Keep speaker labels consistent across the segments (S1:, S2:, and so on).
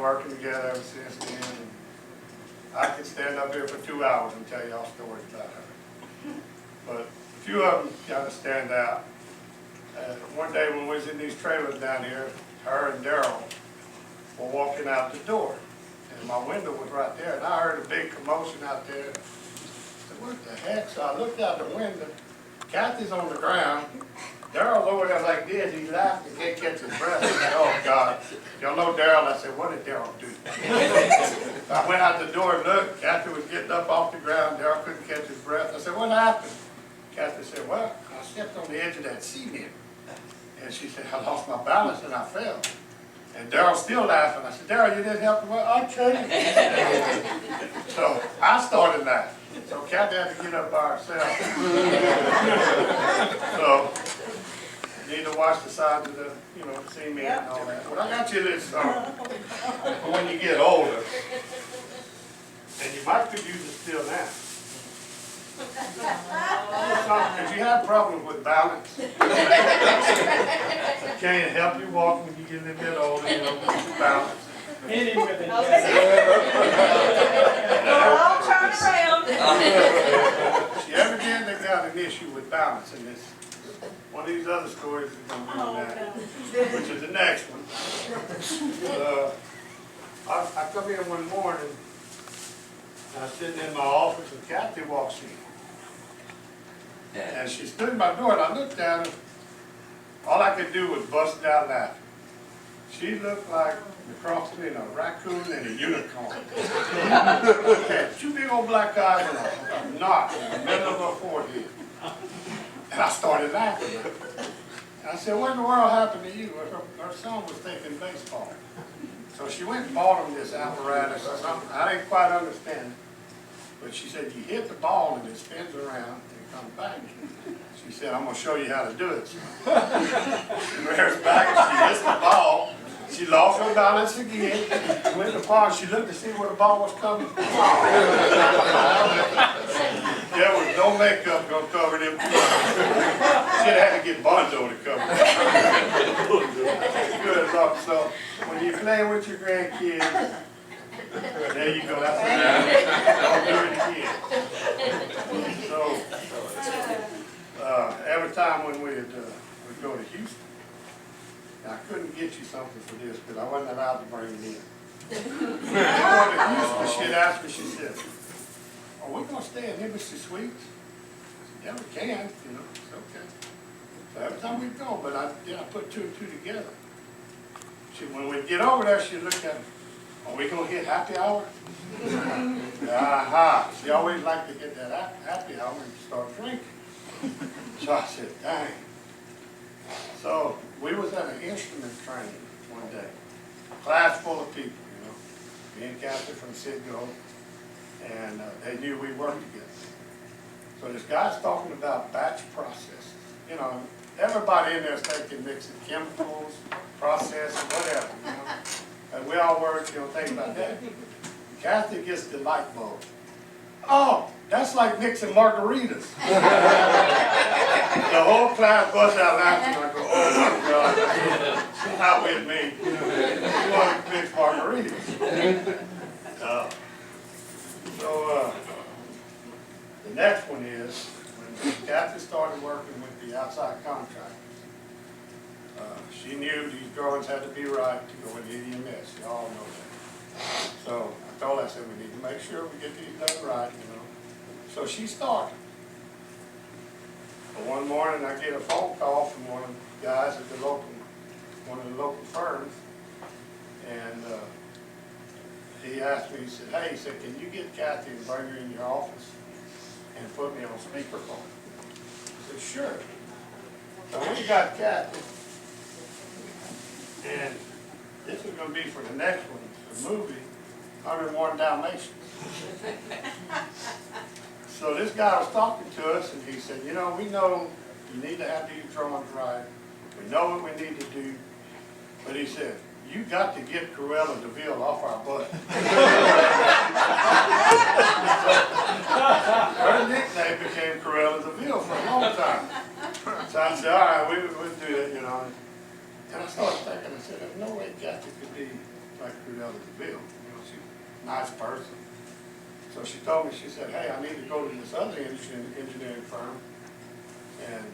S1: working together ever since then. And I could stand up here for 2 hours and tell y'all stories about her. But a few of them kind of stand out. One day when we was in these trailers down here, her and Daryl were walking out the door. And my window was right there, and I heard a big commotion out there. I said, what the heck? So I looked out the window. Cathy's on the ground. Daryl's over there like this. He's laughing. He can't catch his breath. I said, oh, God. Y'all know Daryl? I said, what did Daryl do? I went out the door and looked. Cathy was getting up off the ground. Daryl couldn't catch his breath. I said, what happened? Cathy said, well, I stepped on the edge of that cement. And she said, I lost my balance and I fell. And Daryl's still laughing. I said, Daryl, you didn't help me? Well, I tried. So I started laughing. So Cathy had to get up by herself. So you need to watch the sides of the, cement and all that. But I got you this song. For when you get older, and you might could use it still now. If you have problems with balance, can't help you walk when you get a little bit older, with balance.
S2: Hit him with it.
S3: I'll turn around.
S1: She evidently got an issue with balance in this. One of these other stories is going to be on that, which is the next one. I come in one morning, I was sitting in my office, and Cathy walks in. And she stood in my door, and I looked at her. All I could do was bust out laughing. She looked like the cross between a raccoon and a unicorn. She had two big old black eyes and a knot in the middle of her forehead. And I started laughing. And I said, what in the world happened to you? Her son was taking baseball. So she went and bought him this apparatus or something. I didn't quite understand it. But she said, you hit the ball and it spins around and comes back. She said, I'm going to show you how to do it. She rears back and she hits the ball. She lost her balance again. She went to the pond. She looked to see where the ball was coming from. There was no makeup going to cover them. She'd have had to get Bonzo to cover it. Good luck. So when you're playing with your grandkids, there you go. That's enough. Don't do it again. So every time when we'd go to Houston, I couldn't get you something for this because I wasn't allowed to bring it in. Going to Houston, she'd ask me, she said, are we going to stay in Embassy Suites? I said, yeah, we can, it's okay. So every time we'd go, but I put two and two together. When we'd get over there, she'd look at me, are we going to hit happy hour? Aha. She always liked to get that happy hour and start drinking. So I said, dang. So we was at an instrument training one day, a class full of people, me and Cathy from Sidgo, and they knew we worked together. So this guy's talking about batch processes. Everybody in there is taking mixing chemicals, processes, whatever, And we all work, think about that. Cathy gets the light bulb. Oh, that's like mixing margaritas. The whole class busts out laughing. I go, oh my God, she's not with me. She wanted to mix margaritas. The next one is when Cathy started working with the outside contractors. She knew these drawings had to be right to go with the EMS. You all know that. So I told her, I said, we need to make sure we get these done right, So she started. But one morning I get a phone call from one of the guys at one of the local firms, and he asked me, he said, can you get Cathy and bring her in your office and put me on speakerphone? I said, sure. So we got Cathy, and this is going to be for the next one, the movie, 101 Dalmatians. So this guy was talking to us, and he said, we know you need to have these drawings right. We know what we need to do. But he said, you got to get Cruella de Vil off our butt. Her nickname became Cruella de Vil for a long time. So I said, all right, we'll do it, And I started thinking, I said, there's no way Cathy could be like Cruella de Vil. You know, she's a nice person. So she told me, she said, hey, I need to go to this other engineering firm. And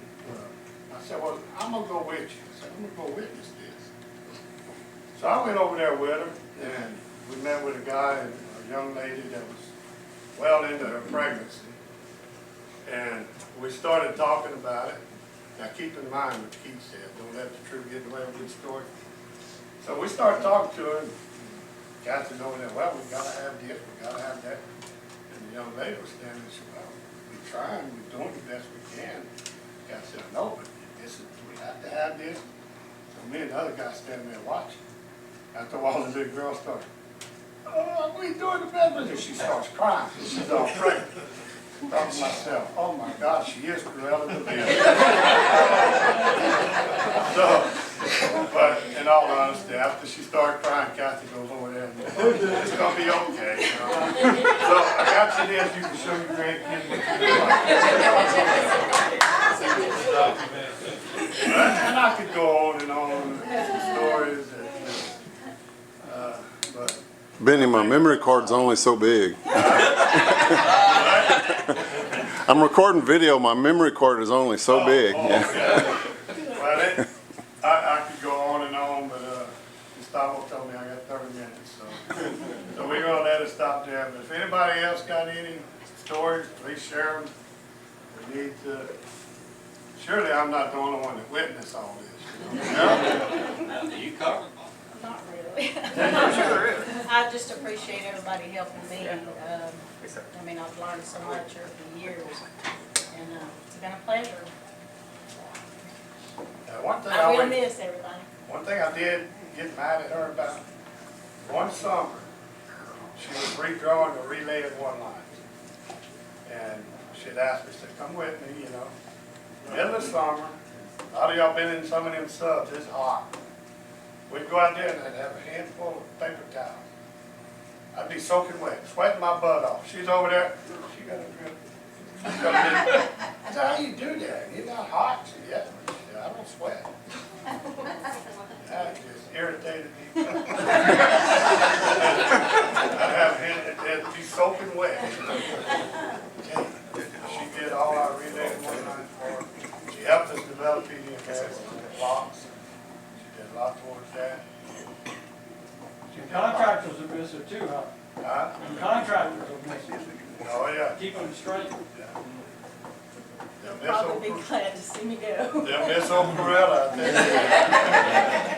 S1: I said, well, I'm going to go with you. I said, I'm going to go witness this. So I went over there with her, and we met with a guy and a young lady that was well into her pregnancy. And we started talking about it. Now keep in mind what Keith said, don't let the truth get in the way of a good story. So we started talking to her, and Cathy over there, well, we gotta have this, we gotta have that. And the young lady was standing there, she said, well, we're trying, we're doing the best we can. Cathy said, no, but this is, we have to have this. So me and the other guy standing there watching. After a while, the little girl started, oh, we doing the best. And she starts crying, she's all pregnant. I thought to myself, oh my God, she is Cruella de Vil. So, but in all honesty, after she started crying, Cathy goes over there and it's going to be okay. You know? So I got you this, you can show your grandkids what you do. And I could go on and on with stories. But
S2: Benny, my memory card's only so big. I'm recording video, my memory card is only so big.
S1: Okay. Well, I could go on, but Gustavo told me I got 30 minutes, so we're going to let it stop there. But if anybody else got any stories, please share them. We need to, surely I'm not the only one that witnessed all this. You know?
S4: Now, do you cover?
S3: Not really. I just appreciate everybody helping me. I mean, I've learned so much over the years, and it's been a pleasure.
S1: One thing
S3: I will miss everybody.
S1: One thing I did get mad at her about, one summer, she was redrawing the relay of one line. And she'd asked me, she said, come with me, you know. Middle of summer, a lot of y'all been in some of them subs, it's hot. We'd go out there and I'd have a handful of paper towels. I'd be soaking wet, sweating my butt off. She's over there, she got a drip. I said, how you do that? You're not hot? She said, yeah. She said, I don't sweat. That just irritated me. I'd have it'd be soaking wet. She did all our relay one night for her. She helped us develop PDFs and blocks. She did a lot towards that.
S5: Contractors will miss it too, huh?
S1: Huh?
S5: And contractors will miss it.
S1: Oh, yeah.
S5: Keep them straight.
S1: They'll
S3: Probably be glad to see me go.
S1: miss old Cruella, I tell you.